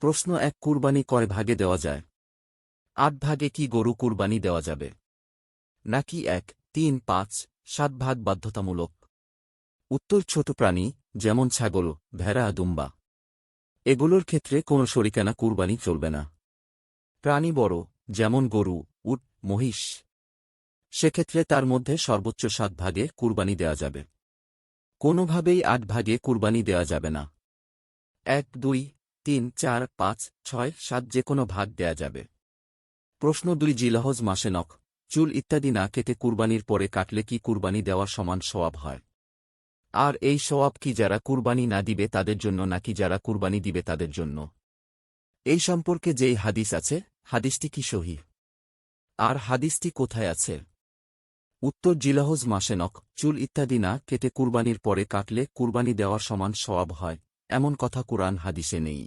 প্রশ্ন ১ কুরবানি কয় ভাগে দেওয়া যায়? ৮ ভাগে কি গরু কুরবানি দেওয়া যাবে? নাকি ১, ৩, ৫, ৭ ভাগ বাধ্যতামূলক? উত্তর ছোট প্রাণী, যেমন ছাগল, ভেড়া, দুম্বা। এগুলোর ক্ষেত্রে কোনো শরিকানা কুরবানি চলবে না। প্রাণী বড়, যেমন গরু, উট, মহিষ। সেক্ষেত্রে তার মধ্যে সর্বোচ্চ ৭ ভাগে কুরবানি দেওয়া যাবে। কোনোভাবেই ৮ ভাগে কুরবানি দেওয়া যাবে না। ১, ২, ৩, ৪, ৫, ৬, ৭ যে কোনো ভাগ দেয়া যাবে। প্রশ্ন ২ জিলহজ মাসে নখ, চুল ইত্যাদি না কেটে কুরবানির পরে কাটলে কি কুরবানি দেওয়ার সমান সওয়াব হয়? আর এই সওয়াব কি যারা কুরবানি না দিবে তাদের জন্য নাকি যারা কুরবানি দিবে তাদের জন্য? এই সম্পর্কে যেই হাদিস আছে, হাদিসটি কি সহিহ? আর হাদিসটি কোথায় আছে? উত্তর জিলহজ মাসে নখ, চুল ইত্যাদি না কেটে কুরবানির পরে কাটলে কুরবানি দেওয়ার সমান সওয়াব হয়, এমন কথা কুরআন হাদিসে নেই।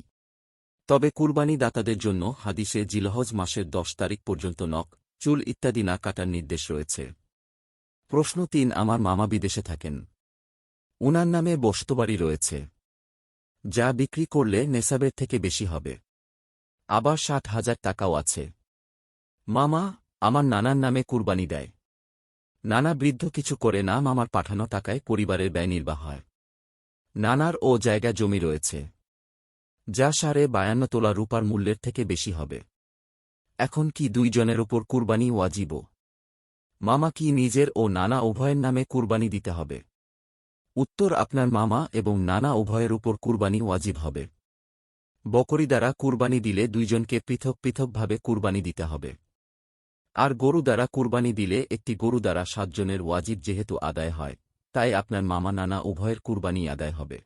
তবে কুরবানি দাতাদের জন্য হাদিসে জিলহজ মাসের ১০ তারিখ পর্যন্ত নখ, চুল ইত্যাদি না কাটার নির্দেশ রয়েছে। প্রশ্ন ৩ আমার মামা বিদেশে থাকেন। উনার নামে বসতবাড়ি রয়েছে, যা বিক্রি করলে নেসাবের থেকে বেশি হবে। আবার ৬০,০০০ টাকাও আছে। মামা আমার নানার নামে কুরবানি দেয়। নানা বৃদ্ধ কিছু করে না, মামার পাঠানো টাকায় পরিবারের ব্যয় নির্বাহ হয়। নানার ও জায়গা জমি রয়েছে, যা ৫২ তোলা রূপার মূল্যের থেকে বেশি হবে। এখন কি দুইজনের ওপর কুরবানি ওয়াজিব? মামা কি নিজের ও নানা উভয়ের নামে কুরবানি দিতে হবে? উত্তর আপনার মামা এবং নানা উভয়ের উপর কুরবানি ওয়াজিব হবে। বকরি দ্বারা কুরবানি দিলে দুইজনকে পৃথক পৃথকভাবে কুরবানি দিতে হবে। আর গরু দ্বারা কুরবানি দিলে একটি গরু দ্বারা ৭ জনের ওয়াজিব যেহেতু আদায় হয়, তাই আপনার মামা নানা উভয়ের কুরবানি আদায় হবে।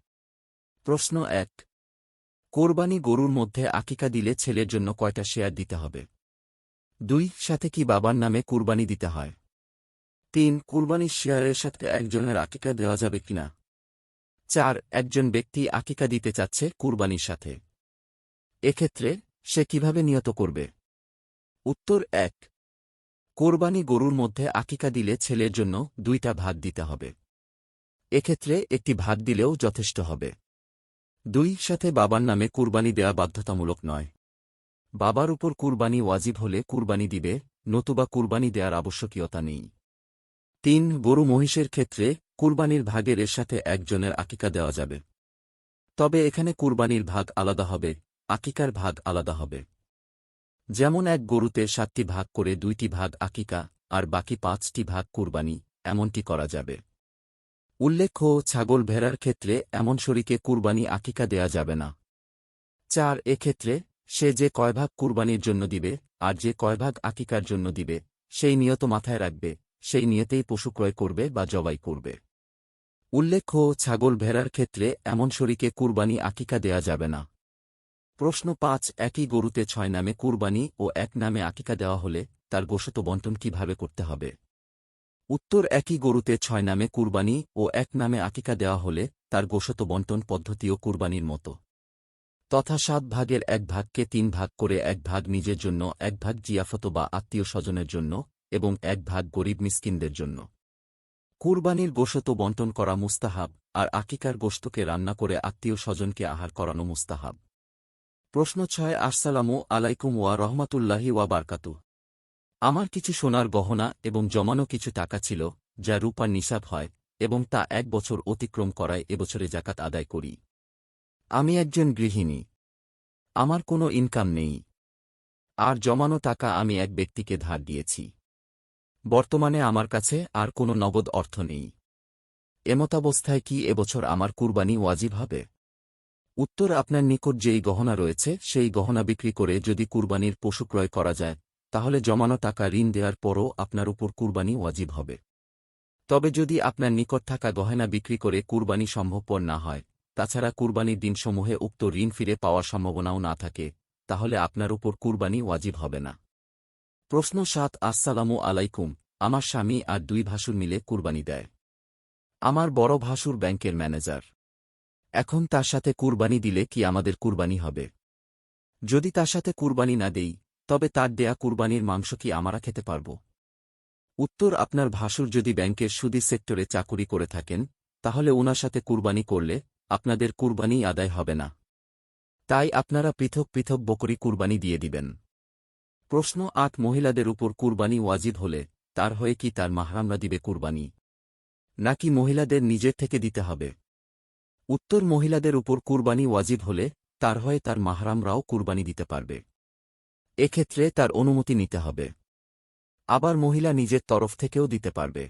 প্রশ্ন ১ কোরবানি গরুর মধ্যে আকিকা দিলে ছেলের জন্য কয়টা শেয়ার দিতে হবে? ২ সাথে কি বাবার নামে কুরবানি দিতে হয়? ৩ কুরবানির শেয়ারের সাথে একজনের আকিকা দেওয়া যাবে কিনা? ৪ একজন ব্যক্তি আকিকা দিতে চাচ্ছে কুরবানির সাথে। এক্ষেত্রে সে কিভাবে নিয়ত করবে? উত্তর ১ কোরবানি গরুর মধ্যে আকিকা দিলে ছেলের জন্য ২টা ভাগ দিতে হবে। এক্ষেত্রে একটি ভাগ দিলেও যথেষ্ট হবে। ২ সাথে বাবার নামে কুরবানি দেওয়া বাধ্যতামূলক নয়। বাবার উপর কুরবানি ওয়াজিব হলে কুরবানি দিবে, নতুবা কুরবানি দেওয়ার আবশ্যকীয়তা নেই। ৩ গরু মহিষের ক্ষেত্রে কুরবানির ভাগের এর সাথে একজনের আকিকা দেওয়া যাবে। তবে এখানে কুরবানির ভাগ আলাদা হবে, আকিকার ভাগ আলাদা হবে। যেমন এক গরুতে ৭টি ভাগ করে ২টি ভাগ আকিকা আর বাকি ৫টি ভাগ কুরবানি, এমনটি করা যাবে। উল্লেখ্য ছাগল ভেড়ার ক্ষেত্রে এমন শরীকে কুরবানি আকিকা দেয়া যাবে না। ৪ এক্ষেত্রে সে যে কয় ভাগ কুরবানির জন্য দিবে আর যে কয় ভাগ আকিকার জন্য দিবে, সেই নিয়ত মাথায় রাখবে, সেই নিয়তেই পশু ক্রয় করবে বা জবাই করবে। উল্লেখ্য ছাগল ভেড়ার ক্ষেত্রে এমন শরীকে কুরবানি আকিকা দেয়া যাবে না। প্রশ্ন ৫ একই গরুতে ৬ নামে কুরবানি ও ১ নামে আকিকা দেওয়া হলে তার গোশত বণ্টন কিভাবে করতে হবে? উত্তর একই গরুতে ৬ নামে কুরবানি ও ১ নামে আকিকা দেওয়া হলে তার গোশত বণ্টন পদ্ধতিও কুরবানির মতো, তথা ৭ ভাগের ১ ভাগকে ৩ ভাগ করে ১ ভাগ নিজের জন্য, ১ ভাগ জিয়াফত বা আত্মীয় স্বজনের জন্য এবং ১ ভাগ গরিব মিসকিনদের জন্য। কুরবানির গোশত বণ্টন করা মুস্তাহাব, আর আকিকার গোশতকে রান্না করে আত্মীয় স্বজনকে আহার করানো মুস্তাহাব। প্রশ্ন ৬ আসসালামু আলাইকুম ওয়া রহমাতুল্লাহি ওয়া বারকাতুহু। আমার কিছু সোনার গহনা এবং জমানো কিছু টাকা ছিল, যা রূপার নিসাব হয়, এবং তা ১ বছর অতিক্রম করায় এবছরে যাকাত আদায় করি। আমি একজন গৃহিণী, আমার কোনো ইনকাম নেই, আর জমানো টাকা আমি এক ব্যক্তিকে ধার দিয়েছি। বর্তমানে আমার কাছে আর কোনো নগদ অর্থ নেই। এমতাবস্থায় কি এবছর আমার কুরবানি ওয়াজিব হবে? উত্তর আপনার নিকট যেই গহনা রয়েছে সেই গহনা বিক্রি করে যদি কুরবানির পশু ক্রয় করা যায়, তাহলে জমানো টাকা ঋণ দেওয়ার পরও আপনার উপর কুরবানি ওয়াজিব হবে। তবে যদি আপনার নিকট থাকা গহনা বিক্রি করে কুরবানি সম্ভবপর না হয়, তাছাড়া কুরবানির দিনসমূহে উক্ত ঋণ ফিরে পাওয়ার সম্ভাবনাও না থাকে, তাহলে আপনার উপর কুরবানি ওয়াজিব হবে না। প্রশ্ন ৭ আসসালামু আলাইকুম। আমার স্বামী আর ২ ভাসুর মিলে কুরবানি দেয়। আমার বড় ভাসুর ব্যাংকের ম্যানেজার। এখন তার সাথে কুরবানি দিলে কি আমাদের কুরবানি হবে? যদি তার সাথে কুরবানি না দেই, তবে তার দেয়া কুরবানির মাংস কি আমরা খেতে পারব? উত্তর আপনার ভাসুর যদি ব্যাংকের সুদি সেক্টরে চাকুরি করে থাকেন, তাহলে উনার সাথে কুরবানি করলে আপনাদের কুরবানি আদায় হবে না। তাই আপনারা পৃথক পৃথক বকরি কুরবানি দিয়ে দিবেন। প্রশ্ন ৮ মহিলাদের উপর কুরবানি ওয়াজিব হলে তার হয়ে কি তার মাহরামরা দিবে কুরবানি, নাকি মহিলাদের নিজের থেকে দিতে হবে? উত্তর মহিলাদের উপর কুরবানি ওয়াজিব হলে তার হয়ে তার মাহরামরাও কুরবানি দিতে পারবে। এক্ষেত্রে তার অনুমতি নিতে হবে। আবার মহিলা নিজের তরফ থেকেও দিতে পারবে।